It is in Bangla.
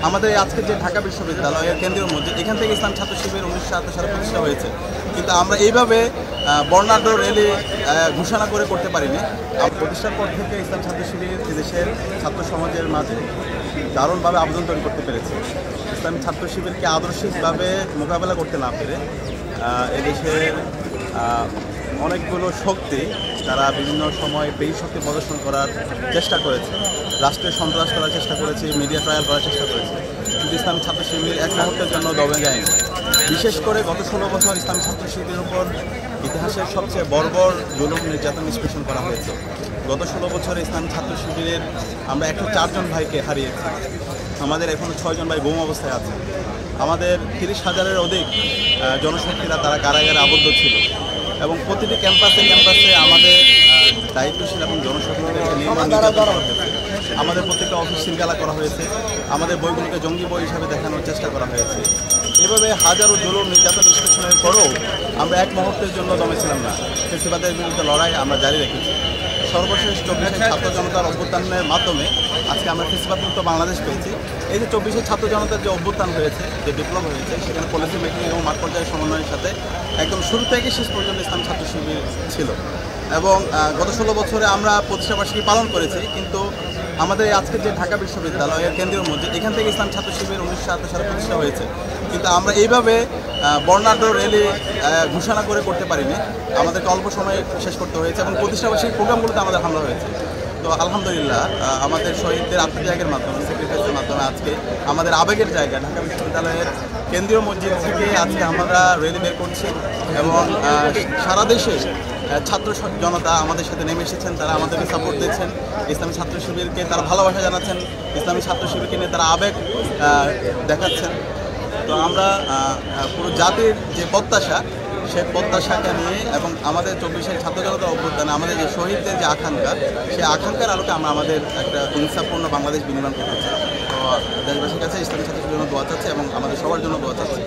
আমাদের আজকে যে ঢাকা বিশ্ববিদ্যালয়ের কেন্দ্রীয় মসজিদ, এখান থেকে ইসলাম ছাত্র শিবির 1977 সালে প্রতিষ্ঠা হয়েছে। কিন্তু আমরা এইভাবে বর্ণাঢ্য র্যালি ঘোষণা করতে পারিনি। প্রতিষ্ঠার পর থেকে ইসলাম ছাত্র শিবির দেশের ছাত্র সমাজের মাঝে দারুণভাবে আবেদন তৈরি করতে পেরেছে। ইসলামী ছাত্র শিবিরকে আদর্শিকভাবে মোকাবেলা করতে না পেরে এদেশের অনেকগুলো শক্তি তারা বিভিন্ন সময় বেশি শক্তি প্রদর্শন করার চেষ্টা করেছে, রাষ্ট্রের সন্ত্রাস করার চেষ্টা করেছে, মিডিয়া ট্রায়াল করার চেষ্টা করেছে, কিন্তু ইসলামী ছাত্র শিবির এক মুহূর্তের জন্য দমে যায়নি। বিশেষ করে গত 16 বছর ইসলামী ছাত্র শিবিরের উপর ইতিহাসের সবচেয়ে বর্বর জুলুম নির্যাতন নিষ্পেষণ করা হয়েছে। গত 16 বছরে ইসলামী ছাত্র শিবিরের আমরা 104 জন ভাইকে হারিয়েছি। আমাদের এখনও 6 জন ভাই বোম অবস্থায় আছে। আমাদের 30,000-এর অধিক জনশক্তিরা তারা কারাগারে আবদ্ধ ছিল এবং প্রতিটি ক্যাম্পাসে আমাদের দায়িত্বশীল এবং জনশক্তিদেরকে নির্যাতন করা হয়েছে। আমাদের প্রত্যেকটা অফিস শৃঙ্খলা করা হয়েছে, আমাদের বইগুলোকে জঙ্গি বই হিসাবে দেখানোর চেষ্টা করা হয়েছে। এভাবে হাজারো জুলুম নির্যাতন নিষ্পেষণের পরেও আমরা এক মুহূর্তের জন্য দমেছিলাম না। ফ্যাসিবাদের বিরুদ্ধে লড়াই আমরা জারি রেখেছি। সর্বশেষ 24শে ছাত্র জনতার অভ্যুত্থানের মাধ্যমে আজকে আমরা ফ্যাসিবাদ মুক্ত বাংলাদেশ পেয়েছি। এই যে 24শে ছাত্র জনতার যে অভ্যুত্থান হয়েছে, যে বিপ্লব হয়েছে, সেখানে পলিসি মেকিং এবং মাঠ পর্যায়ের সমন্বয়ের সাথে একদম শুরু থেকে শেষ পর্যন্ত ইসলাম ছাত্র শিবির ছিল এবং গত 16 বছরে আমরা প্রতিষ্ঠাবার্ষিকী পালন করেছি। কিন্তু আমাদের আজকে যে ঢাকা বিশ্ববিদ্যালয়ের কেন্দ্রীয় মসজিদ, এখান থেকে ইসলাম ছাত্র শিবির 1977 সালে প্রতিষ্ঠা হয়েছে। কিন্তু আমরা এইভাবে বর্ণাঢ্য র্যালি ঘোষণা করতে পারিনি। আমাদেরকে অল্প সময়ে শেষ করতে হয়েছে এবং প্রতিষ্ঠাবার্ষিকী প্রোগ্রামগুলোতে আমাদের হামলা হয়েছে। তো আলহামদুলিল্লাহ আমাদের শহীদদের আত্মত্যাগের মাধ্যমে, স্যাক্রিফাইসের মাধ্যমে আজকে আমাদের আবেগের জায়গা ঢাকা বিশ্ববিদ্যালয়ের কেন্দ্রীয় মসজিদ থেকে আজকে আমরা র্যালি বের করছি এবং সারা দেশে ছাত্র জনতা আমাদের সাথে নেমে এসেছেন, তারা আমাদেরকে সাপোর্ট দিচ্ছেন, ইসলামী ছাত্র শিবিরকে তারা ভালোবাসা জানাচ্ছেন, ইসলামী ছাত্র শিবিরকে নিয়ে তারা আবেগ দেখাচ্ছেন। তো আমরা পুরো জাতির যে প্রত্যাশা, সেই প্রত্যাশাকে নিয়ে এবং আমাদের 24শে ছাত্র জনতার অভ্যুত্থানে আমাদের যে শহীদদের যে আকাঙ্ক্ষা, সেই আকাঙ্ক্ষার আলোকে আমরা আমাদের একটা ইনসাফপূর্ণ বাংলাদেশ বিনির্মাণ করতে চাই। তো দেশবাসীর কাছে ইসলামী ছাত্র শিবিরের জন্য দোয়া চাচ্ছি এবং আমাদের সবার জন্য দোয়া চাচ্ছি।